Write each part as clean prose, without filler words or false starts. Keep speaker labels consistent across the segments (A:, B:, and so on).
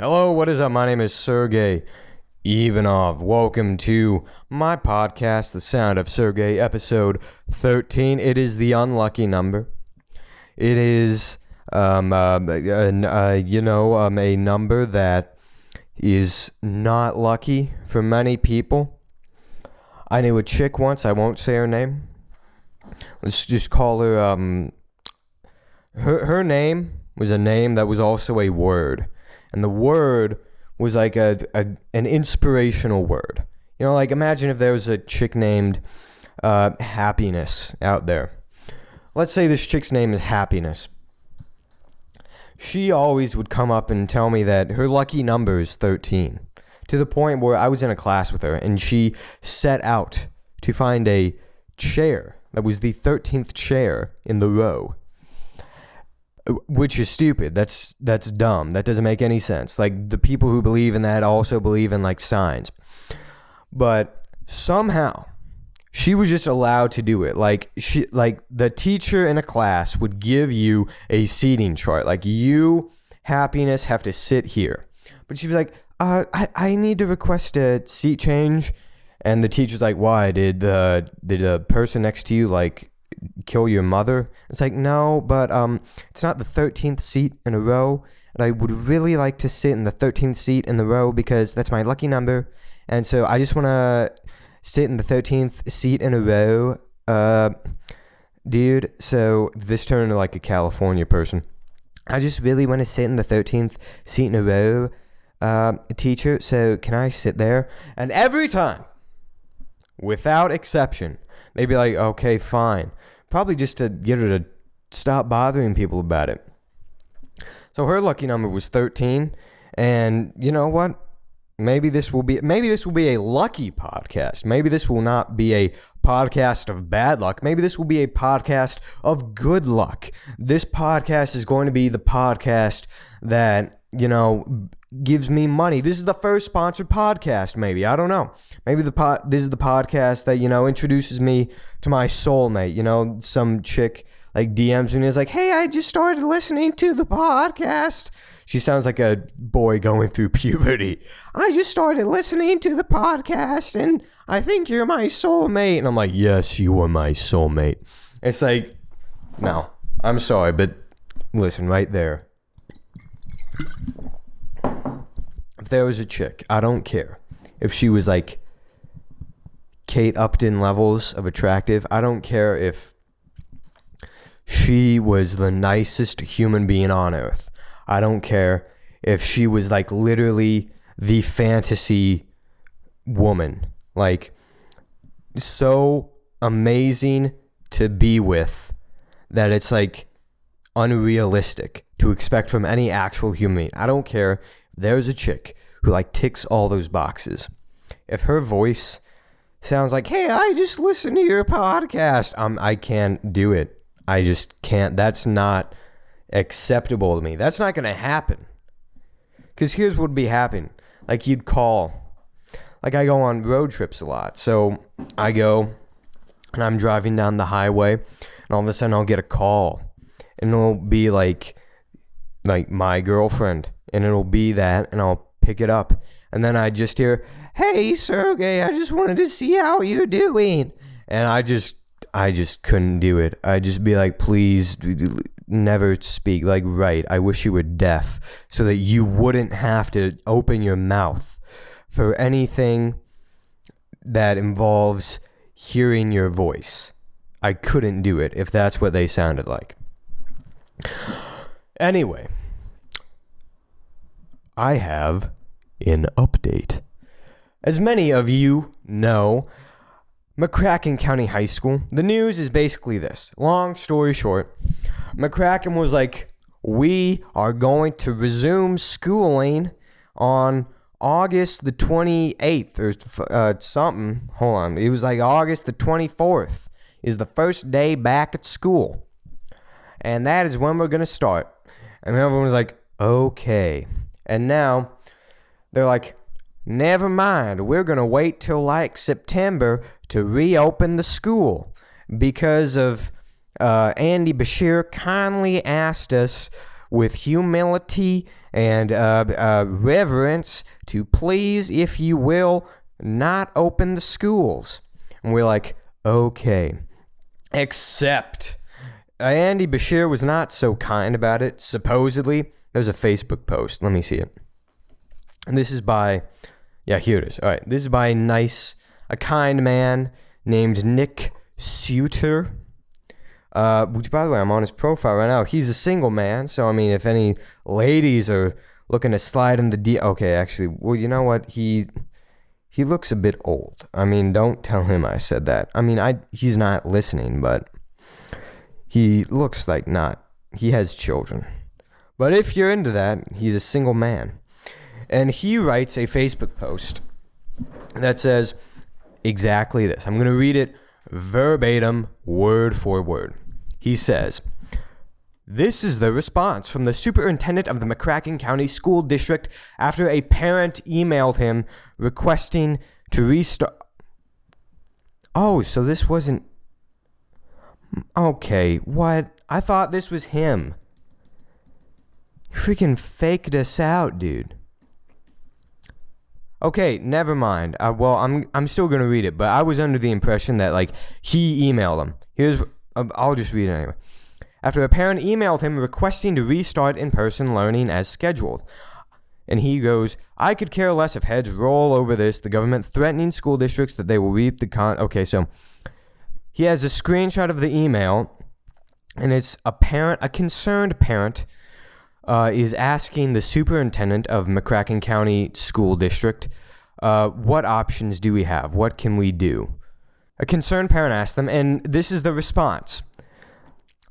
A: Hello, what is up? My name is Sergey Ivanov. Welcome to my podcast, The Sound of Sergey, episode 13. It is the unlucky number. It is, a number that is not lucky for many people. I knew a chick once. I won't say her name. Let's just call her, her name was a name that was also a word. And the word was like an inspirational word. You know, like imagine if there was a chick named Happiness out there. Let's say this chick's name is Happiness. She always would come up and tell me that her lucky number is 13. To the point where I was in a class with her and she set out to find a chair that was the 13th chair in the row. Which is stupid. That's dumb. That doesn't make any sense. Like, the people who believe in that also believe in, like, signs. But somehow, she was just allowed to do it. Like, the teacher in a class would give you a seating chart. Like, you, Happiness, have to sit here. But she'd be like, I need to request a seat change. And the teacher's like, why? Did the person next to you, like, kill your mother? It's like, no, but it's not the 13th seat in a row, and I would really like to sit in the 13th seat in the row because that's my lucky number, and so I just want to sit in the 13th seat in a row, dude. So this turned into like a California person. I just really want to sit in the 13th seat in a row, teacher, so can I sit there? And every time, without exception, they'd be like, okay, fine. Probably just to get her to stop bothering people about it. So her lucky number was 13. And you know what? Maybe this will be a lucky podcast. Maybe this will not be a podcast of bad luck. Maybe this will be a podcast of good luck. This podcast is going to be the podcast that, gives me money. This is the first sponsored podcast, maybe. I don't know. Maybe this is the podcast that, introduces me to my soulmate. Some chick like DMs me and is like, hey, I just started listening to the podcast. She sounds like a boy going through puberty. I just started listening to the podcast and I think you're my soulmate. And I'm like, yes, you are my soulmate. It's like, no, I'm sorry, but listen, right there. If there was a chick, I don't care if she was like Kate Upton levels of attractive. I don't care if she was the nicest human being on earth. I don't care if she was like literally the fantasy woman. Like, so amazing to be with that it's like unrealistic to expect from any actual human being. I don't care. There's a chick who like ticks all those boxes. If her voice sounds like, hey, I just listened to your podcast, I can't do it. I just can't. That's not acceptable to me. That's not going to happen. Because here's what would be happening. Like, you'd call. Like, I go on road trips a lot. So I go and I'm driving down the highway and all of a sudden I'll get a call. And it'll be like my girlfriend. And it'll be that, and I'll pick it up. And then I just hear, hey, Sergey, I just wanted to see how you're doing. And I just couldn't do it. I'd just be like, please, never speak. Like, right, I wish you were deaf so that you wouldn't have to open your mouth for anything that involves hearing your voice. I couldn't do it if that's what they sounded like. Anyway. I have an update. As many of you know, McCracken County High School, the news is basically this. Long story short, McCracken was like, we are going to resume schooling on August the 28th or something. Hold on. It was like August the 24th is the first day back at school. And that is when we're going to start. And everyone was like, okay. And now they're like, never mind, we're going to wait till like September to reopen the school because of Andy Beshear kindly asked us with humility and reverence to please, if you will, not open the schools. And we're like, okay. Except Andy Beshear was not so kind about it, supposedly. There's a Facebook post. Let me see it. And this is by, yeah, here it is. All right, this is by a kind man named Nick Suter. Which, by the way, I'm on his profile right now. He's a single man, so, I mean, if any ladies are looking to slide in the okay, actually, well, you know what? He looks a bit old. I mean, don't tell him I said that. I mean, he's not listening, but he looks like he has children. But if you're into that, he's a single man. And he writes a Facebook post that says exactly this. I'm going to read it verbatim, word for word. He says, "This is the response from the superintendent of the McCracken County School District after a parent emailed him requesting to restart." Oh, so this wasn't... Okay, what? I thought this was him. You freaking faked us out, dude. Okay, never mind. Well, I'm still gonna read it, but I was under the impression that he emailed him. I'll just read it anyway. After a parent emailed him requesting to restart in-person learning as scheduled, and he goes, "I could care less if heads roll over this. The government threatening school districts that they will reap the Okay, so he has a screenshot of the email, and it's a concerned parent. Is asking the superintendent of McCracken County School District, what options do we have? What can we do? A concerned parent asked them, and this is the response.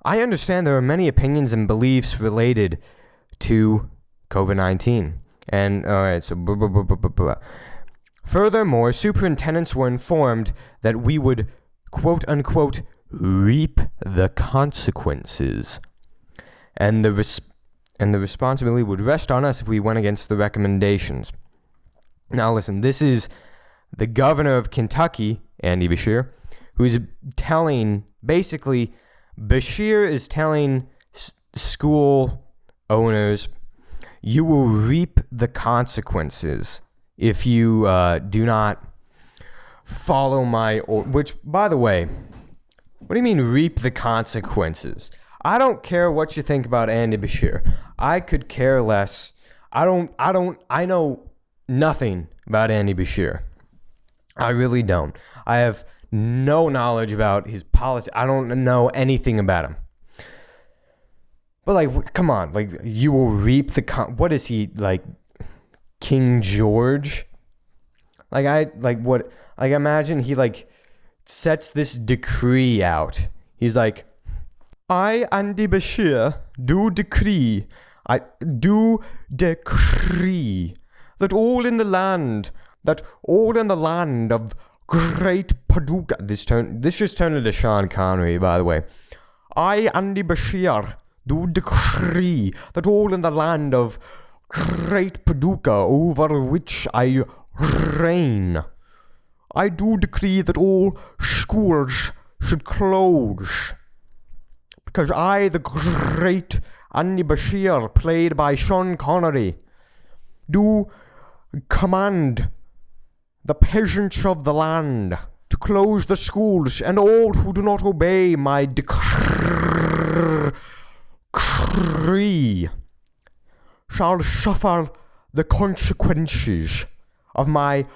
A: I understand there are many opinions and beliefs related to COVID-19. And, all right, so blah, blah, blah, blah, blah, blah. Furthermore, superintendents were informed that we would, quote unquote, reap the consequences. And the responsibility would rest on us if we went against the recommendations. Now listen, this is the governor of Kentucky, Andy Beshear, who's telling, basically, Beshear is telling school owners, you will reap the consequences if you do not follow which, by the way, what do you mean reap the consequences? I don't care what you think about Andy Beshear. I could care less. I know nothing about Andy Beshear. I really don't. I have no knowledge about his politics. I don't know anything about him. But come on, you will reap what is he, King George? Imagine he sets this decree out. He's like, I, Andy Beshear, do decree that all in the land of Great Paducah. This just turned into Sean Connery, by the way. I, Andy Beshear, do decree that all in the land of Great Paducah, over which I reign, I do decree that all schools should close. Because I, the great Andy Beshear, played by Sean Connery, do command the peasants of the land to close the schools, and all who do not obey my decree shall suffer the consequences of my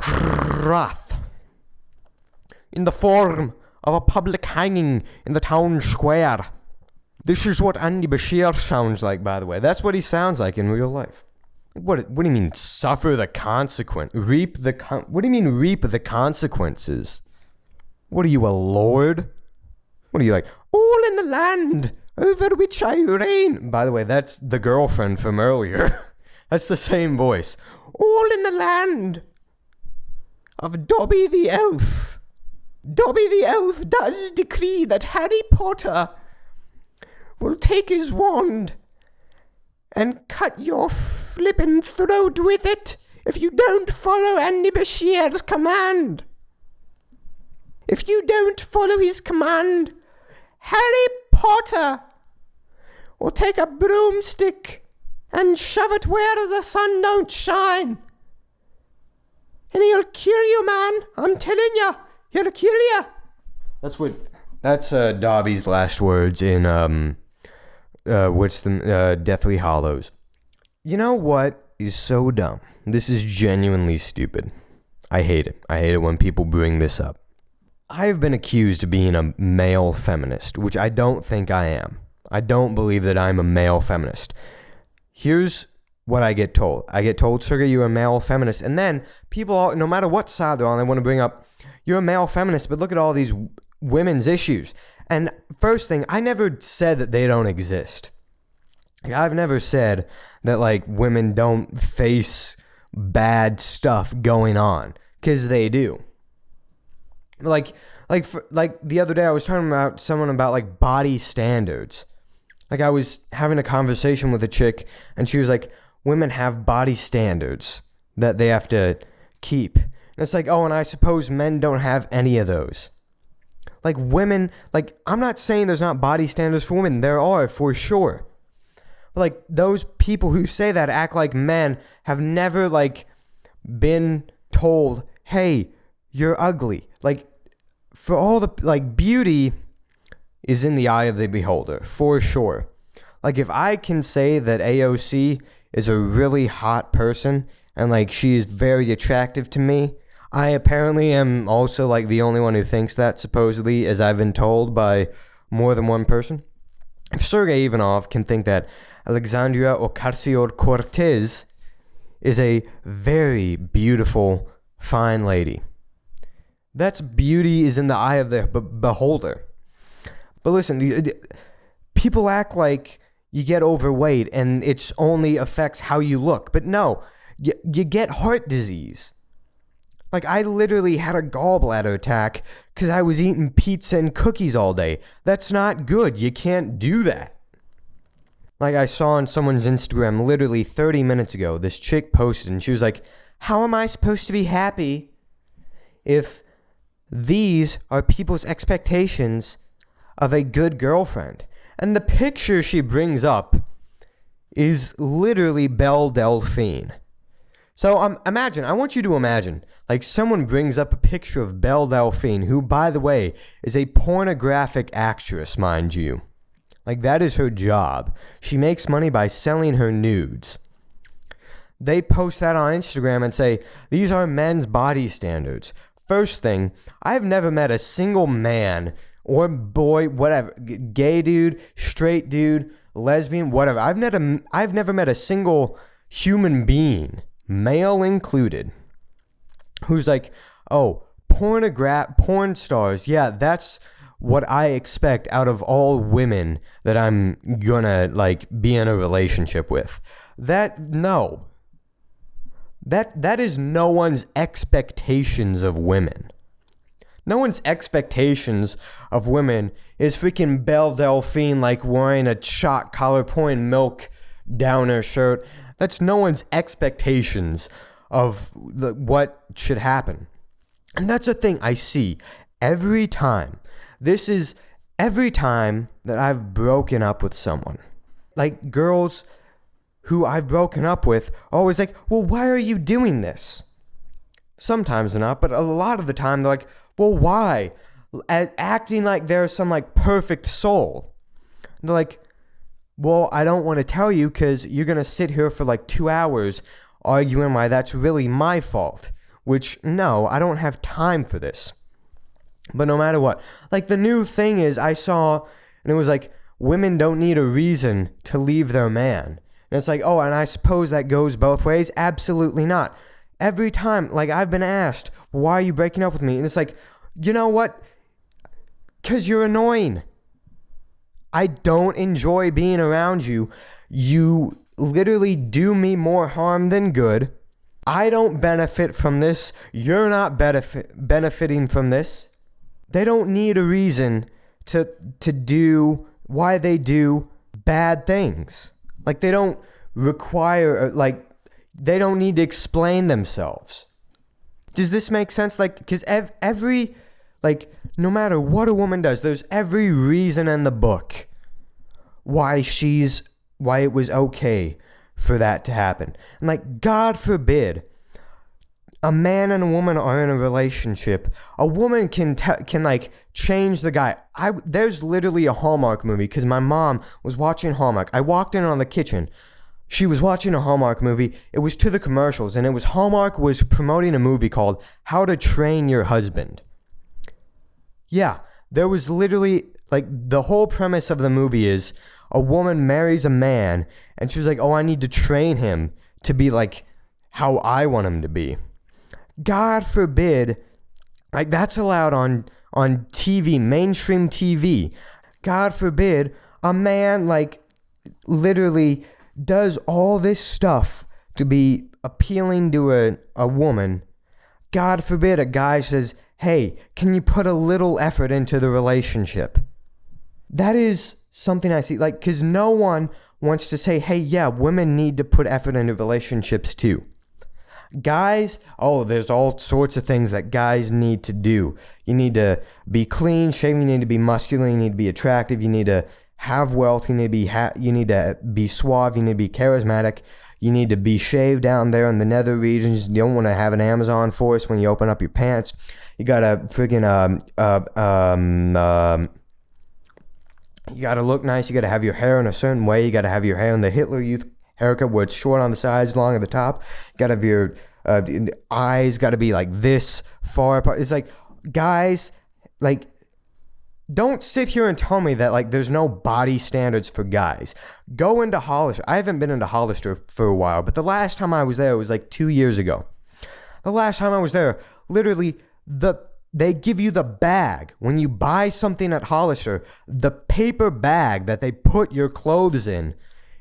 A: wrath in the form of a public hanging in the town square. This is what Andy Beshear sounds like, by the way. That's what he sounds like in real life. What do you mean, suffer the consequence? What do you mean, reap the consequences? What are you, a lord? What are you, all in the land over which I reign? By the way, that's the girlfriend from earlier. That's the same voice. All in the land of Dobby the Elf. Dobby the Elf does decree that Harry Potter will take his wand and cut your flippin' throat with it if you don't follow Andy Beshear's command. If you don't follow his command, Harry Potter Or take a broomstick and shove it where the sun don't shine. And he'll kill you, man. I'm telling you. He'll kill you. That's Dobby's last words in, Deathly Hallows. You know what is so dumb? This is genuinely stupid. I hate it. I hate it when people bring this up. I have been accused of being a male feminist, which I don't think I am. I don't believe that I'm a male feminist. Here's what I get told. I get told, Sergey, you're a male feminist. And then people, no matter what side they're on, they want to bring up, you're a male feminist, but look at all these women's issues. And first thing, I never said that they don't exist. I've never said that, like, women don't face bad stuff going on, because they do. Like the other day, I was talking about someone about, like, body standards. Like, I was having a conversation with a chick, and she was like, women have body standards that they have to keep. And it's like, oh, and I suppose men don't have any of those. Like, women, like, I'm not saying there's not body standards for women. There are, for sure. But, like, those people who say that act like men have never, like, been told, hey, you're ugly. Like, for all the, like, beauty is in the eye of the beholder, for sure. Like, if I can say that AOC is a really hot person and, like, she is very attractive to me, I apparently am also, like, the only one who thinks that, supposedly, as I've been told by more than one person. If Sergey Ivanov can think that Alexandria Ocasio-Cortez is a very beautiful, fine lady, that's beauty is in the eye of the beholder. But listen, people act like you get overweight and it only affects how you look. But no, you get heart disease. Like, I literally had a gallbladder attack because I was eating pizza and cookies all day. That's not good. You can't do that. Like, I saw on someone's Instagram literally 30 minutes ago, this chick posted and she was like, how am I supposed to be happy if these are people's expectations of a good girlfriend? And the picture she brings up is literally Belle Delphine. So I want you to imagine, like, someone brings up a picture of Belle Delphine, who, by the way, is a pornographic actress, mind you. Like, that is her job. She makes money by selling her nudes. They post that on Instagram and say, these are men's body standards. First thing, I've never met a single man or boy, whatever, gay dude, straight dude, lesbian, whatever. I've never met a single human being, male included, who's like, oh, porn stars, yeah, that's what I expect out of all women that I'm gonna, like, be in a relationship with. That is no one's expectations of women. No one's expectations of women is freaking Belle Delphine, like, wearing a shot collar pouring milk down her shirt. That's no one's expectations of what should happen. And that's the thing I see every time. This is every time that I've broken up with someone. Like, girls who I've broken up with are always like, well, why are you doing this? Sometimes they're not, but a lot of the time they're like, well, why? Acting like they're some, like, perfect soul. And they're like, well, I don't want to tell you because you're going to sit here for, like, 2 hours arguing why that's really my fault. Which, no, I don't have time for this. But no matter what, like, the new thing is I saw, and it was like, women don't need a reason to leave their man. And it's like, oh, and I suppose that goes both ways? Absolutely not. Every time, like, I've been asked, why are you breaking up with me? And it's like, you know what? Because you're annoying. I don't enjoy being around you. You literally do me more harm than good. I don't benefit from this. You're not benefiting from this. They don't need a reason to do why they do bad things. Like, they don't require, like, they don't need to explain themselves. Does this make sense? Like, because every, like, no matter what a woman does, there's every reason in the book why it was okay for that to happen. And like, God forbid a man and a woman are in a relationship. A woman can like change the guy. There's literally a Hallmark movie, because my mom was watching Hallmark. I walked in on the kitchen. She was watching a Hallmark movie. It was to the commercials, and it was Hallmark was promoting a movie called How to Train Your Husband. Yeah, there was literally, like, the whole premise of the movie is a woman marries a man, and she's like, oh, I need to train him to be like how I want him to be. God forbid, like, that's allowed on TV, mainstream TV. God forbid a man, like, literally does all this stuff to be appealing to a woman. God forbid a guy says, hey, can you put a little effort into the relationship? That is something I see, like, because no one wants to say, hey, yeah, women need to put effort into relationships too. Guys, there's all sorts of things that guys need to do. You need to be clean shaven, you need to be muscular, you need to be attractive, you need to have wealth, you need to be suave, you need to be charismatic, you need to be shaved down there in the nether regions. You don't want to have an Amazon force when you open up your pants. You gotta you gotta look nice, you gotta have your hair in a certain way, you gotta have your hair in the Hitler Youth haircut where it's short on the sides, long at the top. You gotta have your eyes gotta be like this far apart. It's like, guys, like, don't sit here and tell me that, like, there's no body standards for guys. Go into Hollister. I haven't been into Hollister for a while, but the last time I was there was like 2 years ago. The last time I was there, literally, they give you the bag. When you buy something at Hollister, the paper bag that they put your clothes in,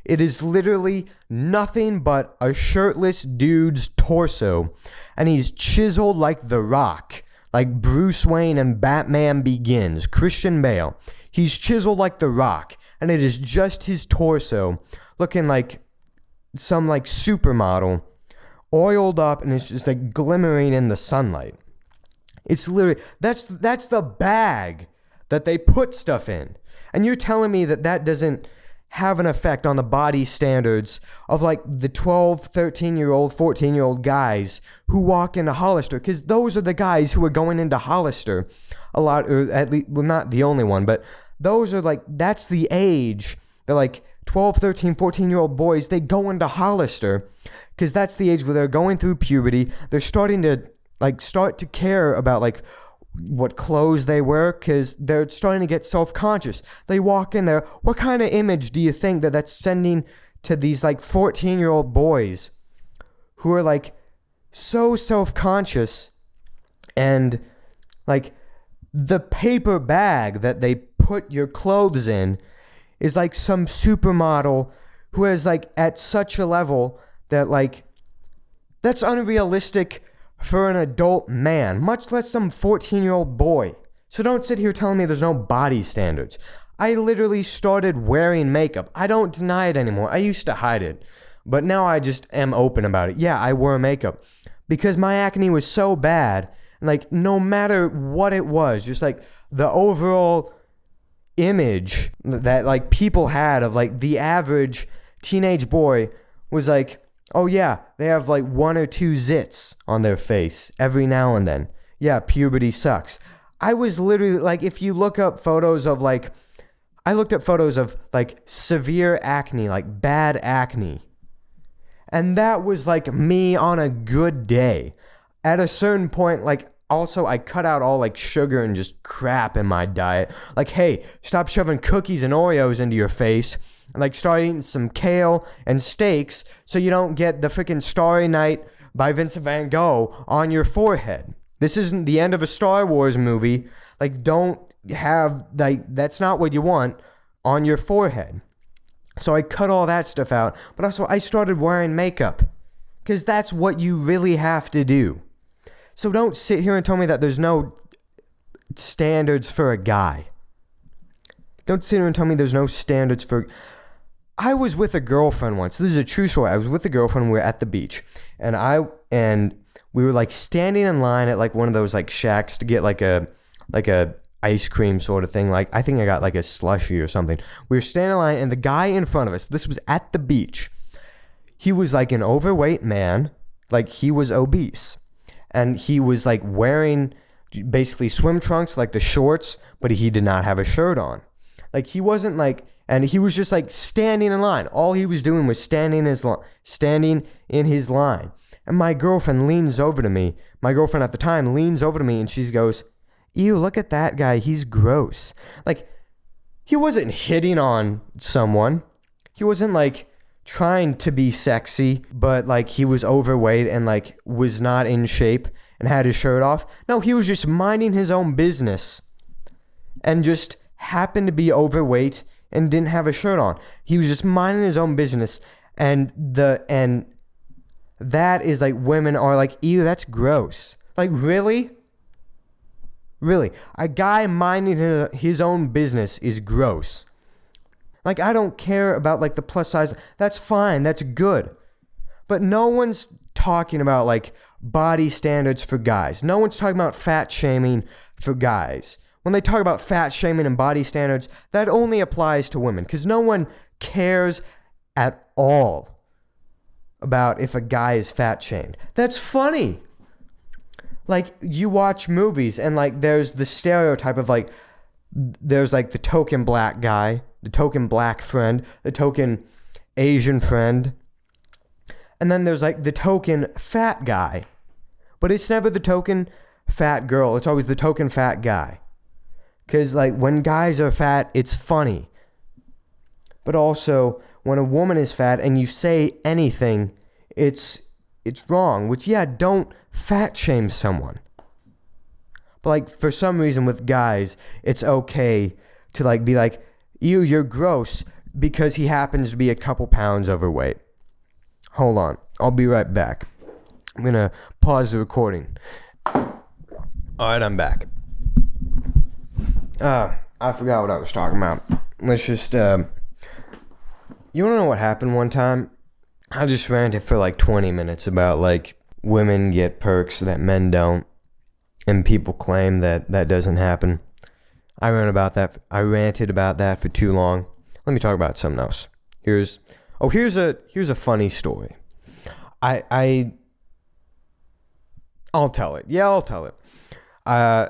A: it is literally nothing but a shirtless dude's torso, and he's chiseled like The Rock, like Bruce Wayne and Batman Begins, Christian Bale. He's chiseled like The Rock, and it is just his torso, looking like some like supermodel, oiled up, and it's just like glimmering in the sunlight. It's literally, that's the bag that they put stuff in. And you're telling me that doesn't have an effect on the body standards of like the 12, 13-year-old, 14-year-old guys who walk into Hollister, because those are the guys who are going into Hollister a lot, or at least, well, not the only one, but those are like, that's the age that like 12, 13, 14-year-old boys, they go into Hollister because that's the age where they're going through puberty. They're starting to like start to care about like what clothes they wear, because they're starting to get self-conscious. They walk in there. What kind of image do you think that's sending to these like 14-year-old boys who are like so self-conscious, and like the paper bag that they put your clothes in is like some supermodel who is like at such a level that like that's unrealistic for an adult man, much less some 14-year-old boy. So don't sit here telling me there's no body standards. I literally started wearing makeup. I don't deny it anymore. I used to hide it, but now I just am open about it. Yeah, I wore makeup because my acne was so bad. Like, no matter what it was, just like the overall image that like people had of like the average teenage boy was like, oh yeah, they have like 1 or 2 zits on their face every now and then. Yeah, puberty sucks. I was literally like, if you look up photos of like, I looked up photos of like severe acne, like bad acne. And that was like me on a good day. At a certain point, like, also I cut out all like sugar and just crap in my diet. Like, hey, stop shoving cookies and Oreos into your face. And like start eating some kale and steaks so you don't get the freaking Starry Night by Vincent van Gogh on your forehead. This isn't the end of a Star Wars movie. Like, don't have, like, that's not what you want on your forehead. So I cut all that stuff out. But also I started wearing makeup because that's what you really have to do. So don't sit here and tell me that there's no standards for a guy. Don't sit here and tell me there's no standards for... I was with a girlfriend once. This is a true story. I was with a girlfriend. We were at the beach, and we were like standing in line at like one of those like shacks to get like a ice cream sort of thing. Like, I think I got like a slushie or something. We were standing in line, and the guy in front of us, this was at the beach. He was like an overweight man. Like, he was obese. And he was like wearing basically swim trunks, like the shorts, but he did not have a shirt on. Like, he wasn't like, and he was just like standing in line. All he was doing was standing in his line. And my girlfriend leans over to me. My girlfriend at the time leans over to me, and she goes, "Ew, look at that guy. He's gross." Like, he wasn't hitting on someone. He wasn't like trying to be sexy, but like he was overweight and like was not in shape and had his shirt off. No, he was just minding his own business and just happened to be overweight and didn't have a shirt on. He was just minding his own business, and that is like, women are like, "Ew, that's gross." Like, really? Really? A guy minding his own business is gross. Like, I don't care about like the plus size. That's fine. That's good. But no one's talking about like body standards for guys. No one's talking about fat shaming for guys. When they talk about fat shaming and body standards, that only applies to women, because no one cares at all about if a guy is fat shamed. That's funny. Like, you watch movies and like there's the stereotype of like, there's like the token black guy, the token black friend, the token Asian friend, and then there's like the token fat guy. But it's never the token fat girl. It's always the token fat guy. Because like, when guys are fat, it's funny. But also, when a woman is fat and you say anything, it's wrong. Which, yeah, don't fat shame someone. But like, for some reason with guys, it's okay to like be like, "Ew, you're gross," because he happens to be a couple pounds overweight. Hold on, I'll be right back. I'm gonna pause the recording. Alright, I'm back. I forgot what I was talking about. Let's just, you wanna know what happened one time? I just ranted for like 20 minutes about like women get perks that men don't, and people claim that that doesn't happen. I ranted about that for too long. Let me talk about something else. Here's a funny story. I'll tell it. Yeah, I'll tell it. I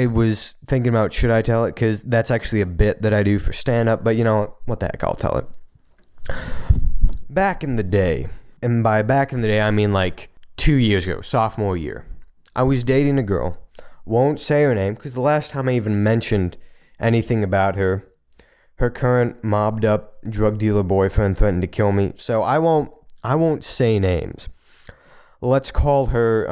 A: was thinking about, should I tell it? Because that's actually a bit that I do for stand-up, but you know, what the heck, I'll tell it. Back in the day, and by back in the day, I mean like 2 years ago, sophomore year, I was dating a girl. Won't say her name, because the last time I even mentioned anything about her, her current mobbed up drug dealer boyfriend threatened to kill me, so I won't say names. Let's call her,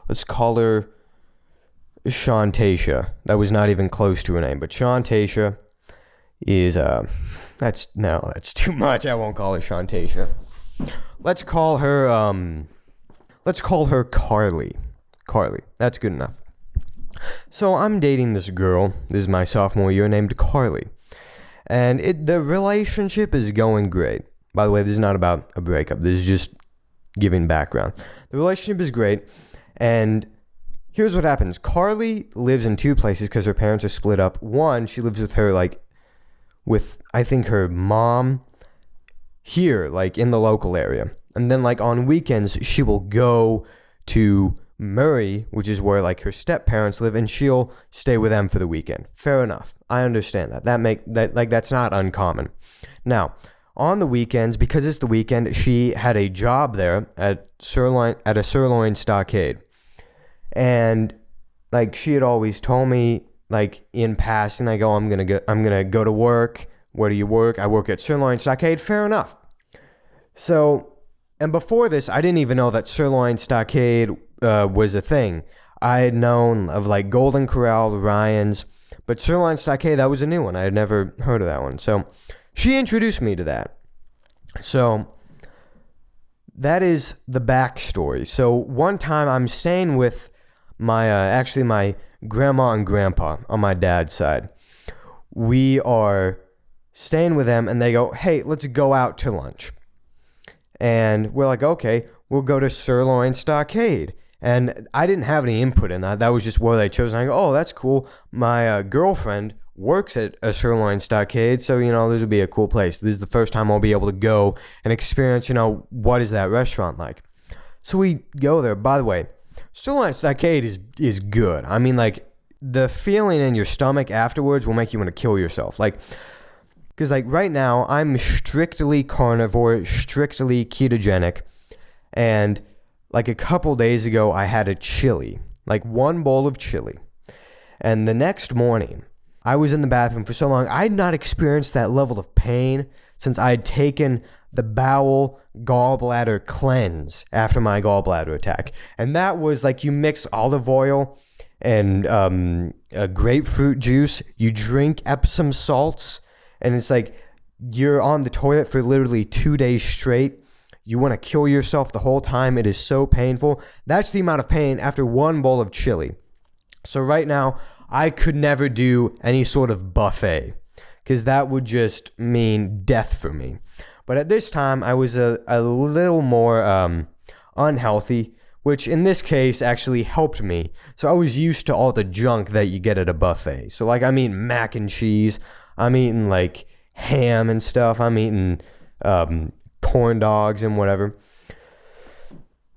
A: let's call her Shantasia. That was not even close to her name, but Shantasia is, that's too much. I won't call her Shantasia. Let's call her Carly. Carly, that's good enough. So I'm dating this girl, this is my sophomore year, named Carly. And the relationship is going great. By the way, this is not about a breakup. This is just giving background. The relationship is great. And here's what happens. Carly lives in two places because her parents are split up. One, she lives with I think her mom here, like in the local area. And then like on weekends, she will go to Murray, which is where like her step parents live, and she'll stay with them for the weekend. Fair enough. I understand that. That's not uncommon. Now, on the weekends, because it's the weekend, she had a job there at a Sirloin Stockade. And like, she had always told me, like, in passing, like, "Oh, I'm gonna go to work. Where do you work?" "I work at Sirloin Stockade." Fair enough. So, and before this, I didn't even know that Sirloin Stockade was a thing. I had known of like Golden Corral, Ryan's, but Sirloin Stockade, that was a new one. I had never heard of that one. So she introduced me to that. So that is the backstory. So one time I'm staying with my grandma and grandpa on my dad's side. We are staying with them, and they go, "Hey, let's go out to lunch." And we're like, "Okay, we'll go to Sirloin Stockade." And I didn't have any input in that. That was just what they chose. And I go, oh, that's cool. My girlfriend works at a Sirloin Stockade, so, this would be a cool place. This is the first time I'll be able to go and experience, what is that restaurant like. So we go there. By the way, Sirloin Stockade is good. I mean, like, the feeling in your stomach afterwards will make you want to kill yourself. Like, because, like, right now, I'm strictly carnivore, strictly ketogenic, and, like, a couple days ago, I had a chili, like, one bowl of chili, and the next morning, I was in the bathroom for so long, I had not experienced that level of pain since I had taken the bowel gallbladder cleanse after my gallbladder attack, and that was, like, you mix olive oil and grapefruit juice, you drink Epsom salts, and it's like you're on the toilet for literally 2 days straight. You want to kill yourself the whole time. It is so painful. That's the amount of pain after one bowl of chili. So right now, I could never do any sort of buffet because that would just mean death for me. But at this time, I was a little more unhealthy, which in this case actually helped me. So I was used to all the junk that you get at a buffet. So, like, I'm eating mac and cheese. I'm eating, like, ham and stuff. I'm eating corn dogs and whatever.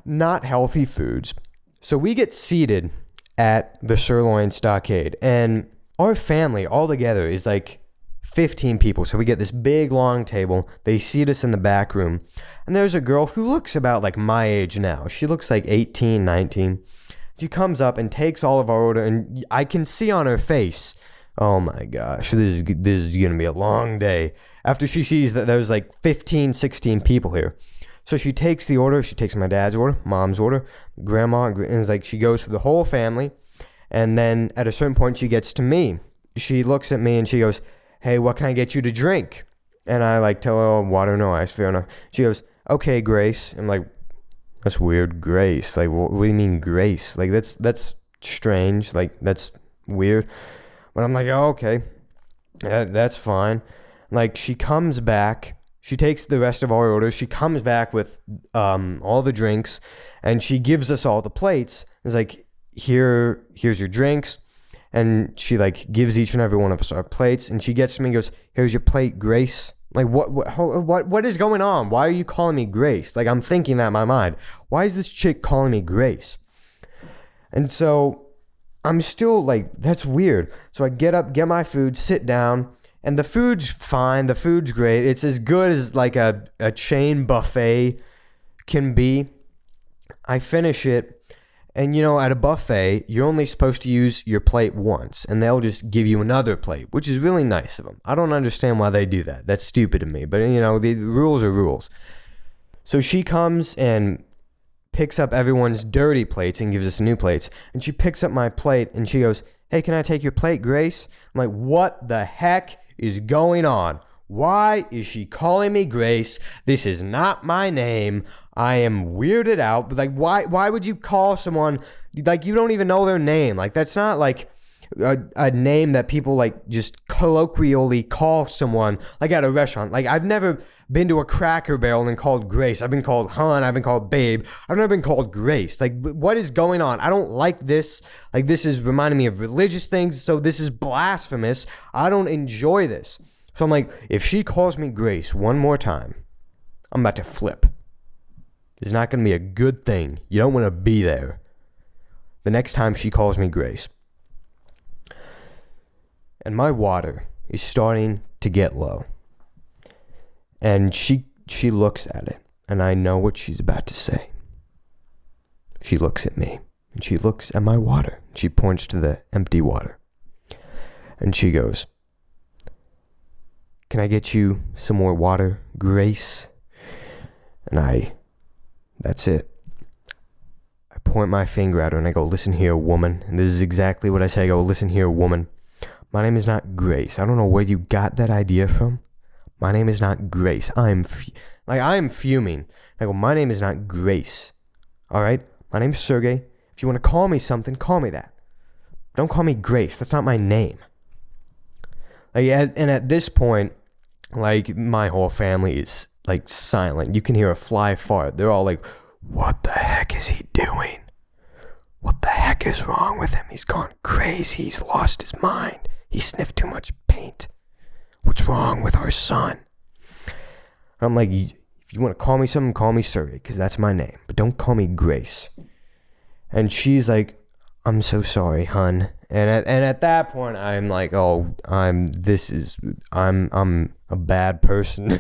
A: Not healthy foods. So we get seated at the Sirloin Stockade, and our family all together is like 15 people. So we get this big long table. They seat us in the back room, and there's a girl who looks about like my age now. She looks like 18, 19. She comes up and takes all of our order, and I can see on her face, oh my gosh, this is going to be a long day. After she sees that there's like 15, 16 people here. So she takes the order. She takes my dad's order, mom's order, grandma, and it's like she goes through the whole family. And then at a certain point, she gets to me. She looks at me and she goes, hey, what can I get you to drink? And I like tell her, oh, water, no ice, fair enough. She goes, okay, Grace. I'm like, that's weird, Grace. Like, what do you mean, Grace? Like, that's strange. Like, that's weird. But I'm like, oh, okay, that's fine. Like, she comes back. She takes the rest of our orders. She comes back with all the drinks, and she gives us all the plates. It's like, here's your drinks. And she, like, gives each and every one of us our plates. And she gets to me and goes, here's your plate, Grace. Like, what is going on? Why are you calling me Grace? Like, I'm thinking that in my mind. Why is this chick calling me Grace? And so I'm still like, that's weird. So I get up, get my food, sit down, and the food's fine. The food's great. It's as good as like a chain buffet can be. I finish it, and at a buffet, you're only supposed to use your plate once, and they'll just give you another plate, which is really nice of them. I don't understand why they do that. That's stupid to me, but the rules are rules. So she comes and picks up everyone's dirty plates and gives us new plates. And she picks up my plate and she goes, hey, can I take your plate, Grace? I'm like, what the heck is going on? Why is she calling me Grace? This is not my name. I am weirded out. But like, why would you call someone, like, you don't even know their name? Like, that's not like a name that people like just colloquially call someone like at a restaurant. Like, I've never been to a Cracker Barrel and called Grace. I've been called Hun. I've been called Babe. I've never been called Grace. Like, what is going on? I don't like this. Like, this is reminding me of religious things. So this is blasphemous. I don't enjoy this. So I'm like, if she calls me Grace one more time, I'm about to flip. It's not going to be a good thing. You don't want to be there the next time she calls me Grace. And my water is starting to get low. And she looks at it, and I know what she's about to say. She looks at me, and she looks at my water. She points to the empty water. And she goes, can I get you some more water, Grace? And that's it. I point my finger at her, and I go, listen here, woman. And this is exactly what I say. I go, listen here, woman. My name is not Grace. I don't know where you got that idea from. My name is not Grace. I am fuming. I go, my name is not Grace. All right? My name's Sergey. If you want to call me something, call me that. Don't call me Grace. That's not my name. Like, and at this point, like, my whole family is, like, silent. You can hear a fly fart. They're all like, what the heck is he doing? What the heck is wrong with him? He's gone crazy. He's lost his mind. He sniffed too much paint. What's wrong with our son? I'm like, if you want to call me something, call me Sergey, because that's my name. But don't call me Grace. And she's like, I'm so sorry, hun. And at that point, I'm like, oh, I'm a bad person.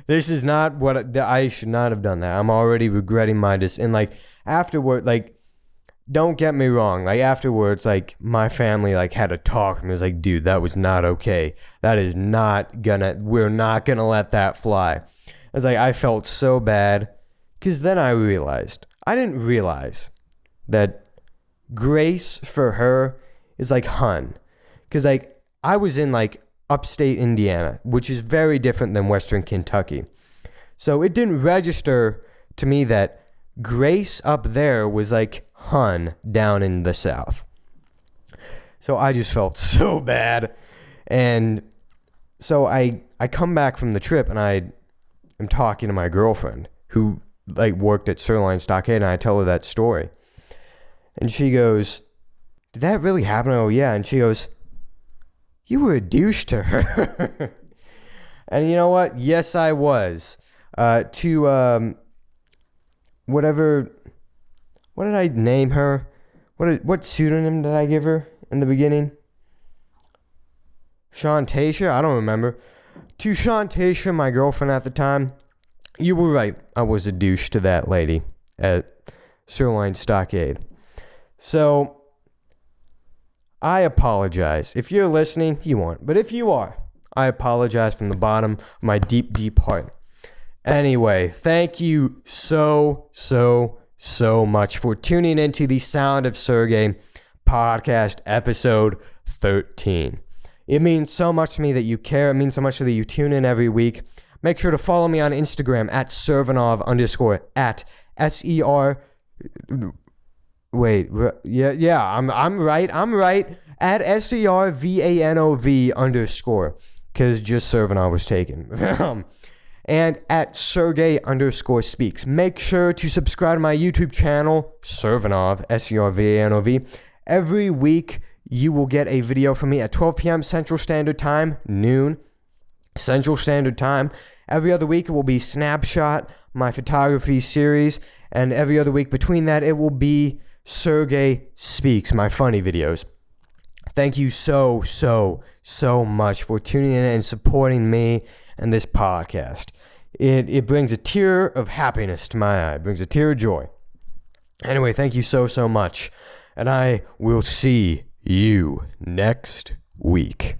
A: This is not what I should not have done that. I'm already regretting my decision. And like afterward, like, don't get me wrong. Like afterwards, like my family like had a talk and was like, dude, that was not okay. We're not gonna let that fly. I was like, I felt so bad, because then I didn't realize that Grace for her is like hun, because like I was in like upstate Indiana, which is very different than Western Kentucky, so it didn't register to me that Grace up there was like hun down in the South. So I just felt so bad, and so I come back from the trip and I'm talking to my girlfriend who like worked at Sirloin Stockade, and I tell her that story. And she goes, did that really happen? Oh, yeah. And she goes, you were a douche to her. And you know what? Yes, I was. What did I name her? What pseudonym did I give her in the beginning? Shantasia? I don't remember. To Shantasia, my girlfriend at the time, you were right. I was a douche to that lady at Sirloin Stockade. So, I apologize. If you're listening, you aren't. But if you are, I apologize from the bottom of my deep, deep heart. Anyway, thank you so much for tuning into the Sound of Sergey podcast episode 13. It means so much to me that you care. It means so much that you tune in every week. Make sure to follow me on Instagram at Servanov _ at SER. Wait, yeah, I'm right at SERVANOV _ because just Servanov was taken. And at Sergey _ speaks. Make sure to subscribe to my YouTube channel, Servanov, SERVANOV. Every week, you will get a video from me at 12 p.m. Central Standard Time, noon Central Standard Time. Every other week, it will be Snapshot, my photography series. And every other week between that, it will be Sergey Speaks, my funny videos. Thank you so much for tuning in and supporting me and this podcast. It brings a tear of happiness to my eye. It brings a tear of joy. Anyway, thank you so much. And I will see you next week.